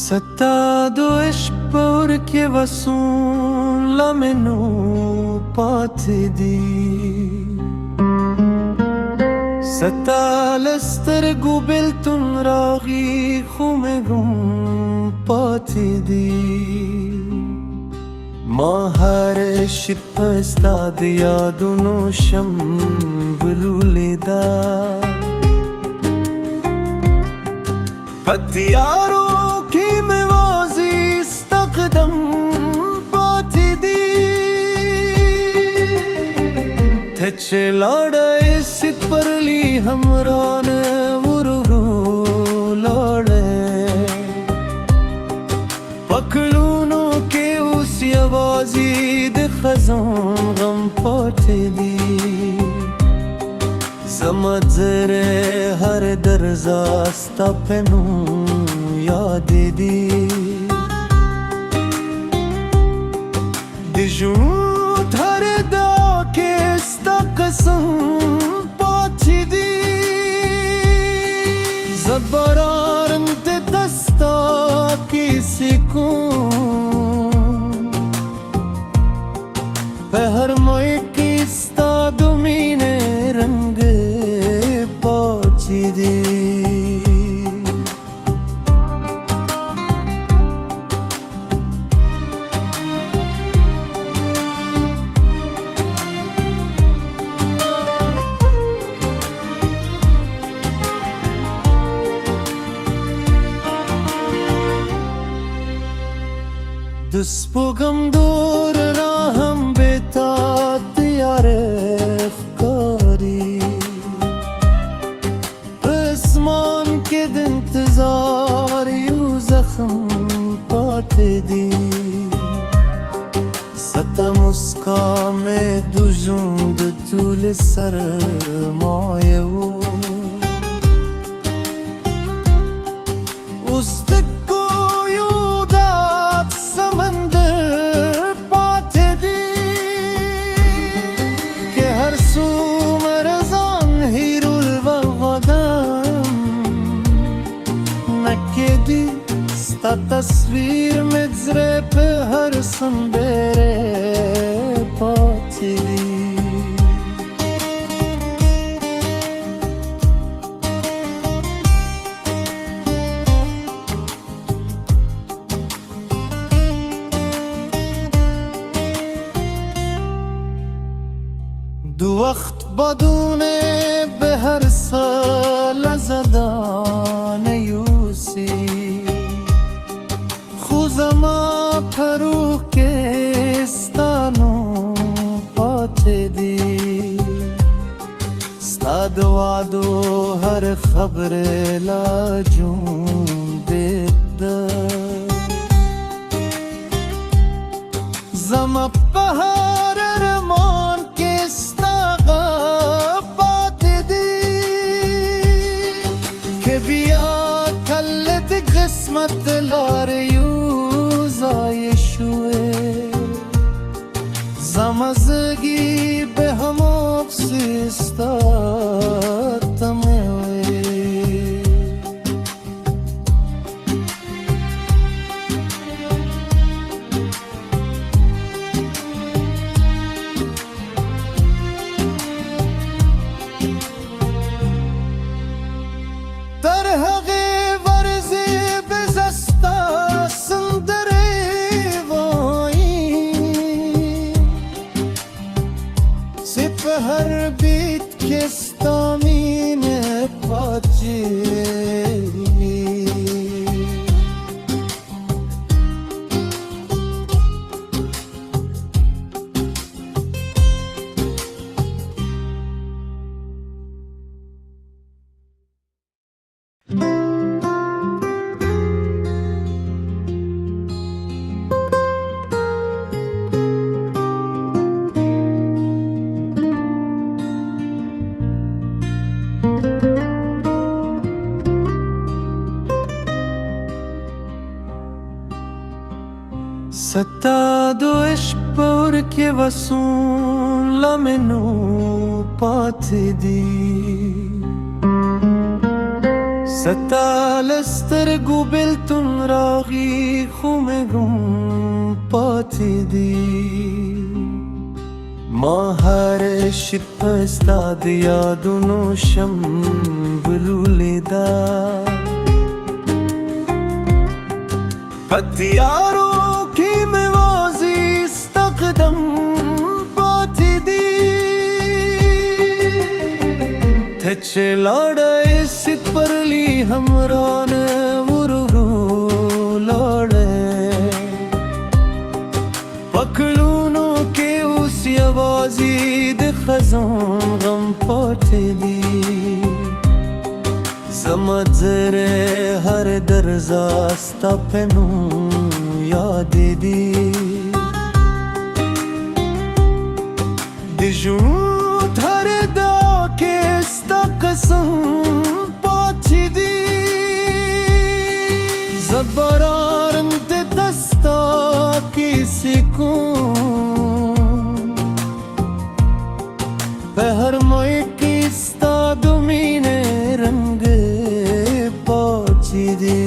सता दो इश्क और के वसूल मैनू पाते दी सतालस्तर गुबिल तुम रागी खुमे गुम पाते दी माहर शिपस्ताद यादुनो शम बलूलेदा पतियारो की मेवाजी इस्तकदम पाती दी थे चलाड़ा इसित परली हमरान उरुरु लाड़े पकलूनो के उस आवाजी दे खज़ान गम पाती दी समझरे हर दर्जास्ता पेनू याद दी दिजूत हर दा के स्ता कसम पाची दी ज़बरारन ते दस्ता किसी को पहर मोए किस्ता दुमीने रंग दी दुस्पुगम दूर राहम बेतात यारे अफ़कारी आसमान के इंतजार यूं जख्म पाते दी सता मुस्का में दुजूंद तूल सर मायू उस तक को यूदात समंदर पाते दी के हर सू मरज़ान हीरुल वग़दम नकेदी स्ता तस्वीर में ज़रे पे हर संबेरे पाती दी दो वक्त बदूने बेहर साल ज़दान यूसी खुज़मा फरूख के स्तानो पाते दी स्ताद वादो हर खबर लाजूं बेदर ज़मा पहाड़ रमान के स्तागा पाते दी के बिया खल्लत किस्मत लार यूज़ा यशुए ज़मज़गी बेहमोब सिस्ता तमेवे तरहगे वर्ज़े बेज़स्ता सुंदरे वाई सिपहर बीत किस्तामीन पाची सता दो इश्क और के वसूल मैनू पाते दी ستالسترګو بلتون راغي خو مې غم پاتې دي ما هر شپه ستا د یادونو شم بلولې ده په تیارو کې مې وازي ستا قدم پاتې دي ته چې لاړې سپرلی همرانه ورورو لاړې پکړونو کې اوس یوازې د خزان غم پاتې دي زما زړه هر درزا ستا په نوم یادې دي د ژوند هر دا کې ستا قسم پاتې دي زه باران د دستا کیسې کوم په هر موی کې ستا د مینې رنګ پاتې دي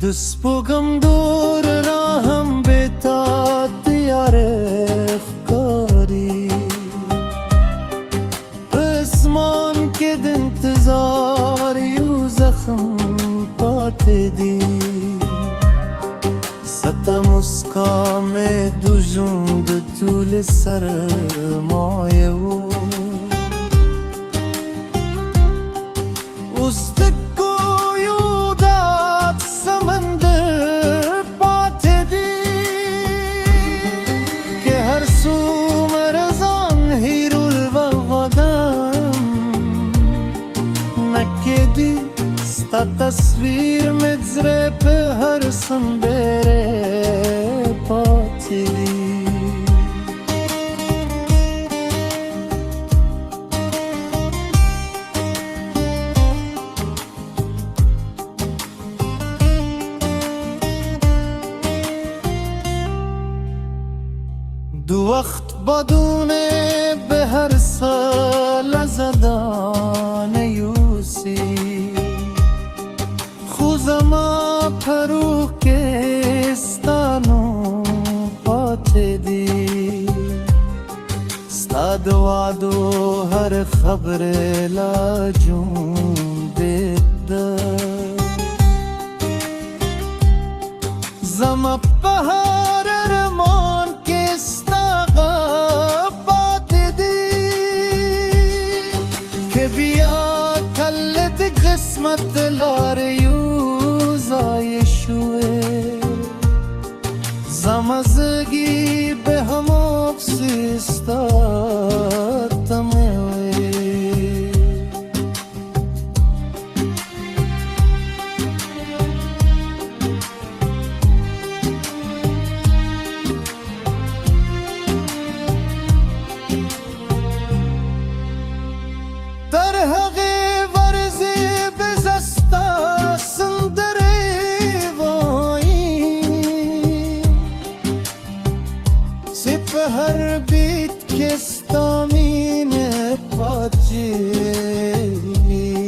د سپوږم دور راهم بېتا تیاره ښکاري په اسمان کې د انتظار یو زخم پاتې دي ستا مسکا مې د ژوند ټول سرمایه و اوس د ستا تصویر مې زړه په هر سندره پاتې دي د وخت بادونه به هر سال زدانه یوسي زما پروح کې ستا نوم پاتې دي ستا د وعدو هر خبره لا ژوندۍ ده زما په هر ارمان کې ستا غږ پاتې دي که بیا کله د قسمت لارې زما زگی به هم افسستا تموی در هغه ورزی بزستا هر بیت که ستا مینه پاتې وي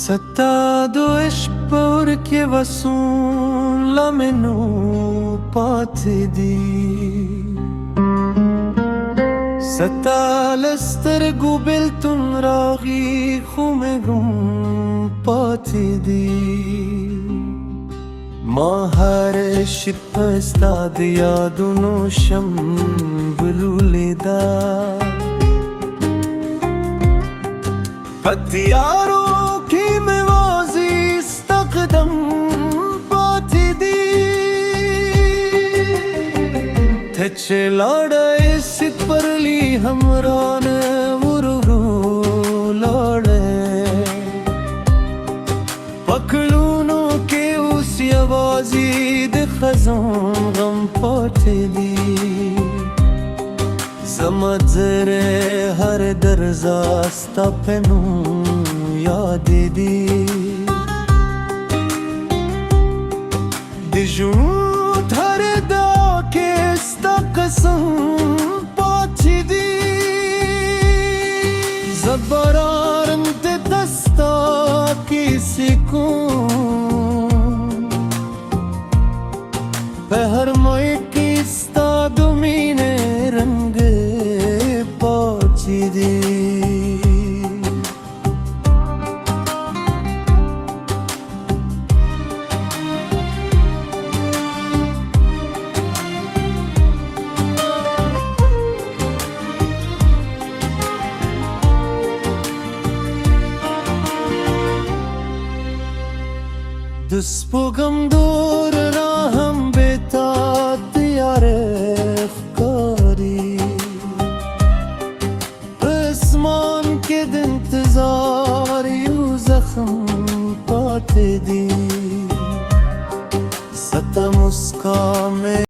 ستا دو عشق پر کې وسون لمنو پاتې دي ستا لسترګو بلتون راغي خو مې غم پاتې دي ماهر شپستا یادونو شم بلولیدا پتیارو کی موازی استقدم پاتی دی تچه لاڑای ست پرلی همران ورورو لاڑای پکلونو کے اس یوازی د خزان غم پاتی دی زما زره هر درزا ستا پنو یاد دی د ژوند هر دا کې ستا قسم پاتې دی زه باران د دستا کیسې کوم په هر موی کې ستا د مینې رنګ پاتې دی د سپوږم د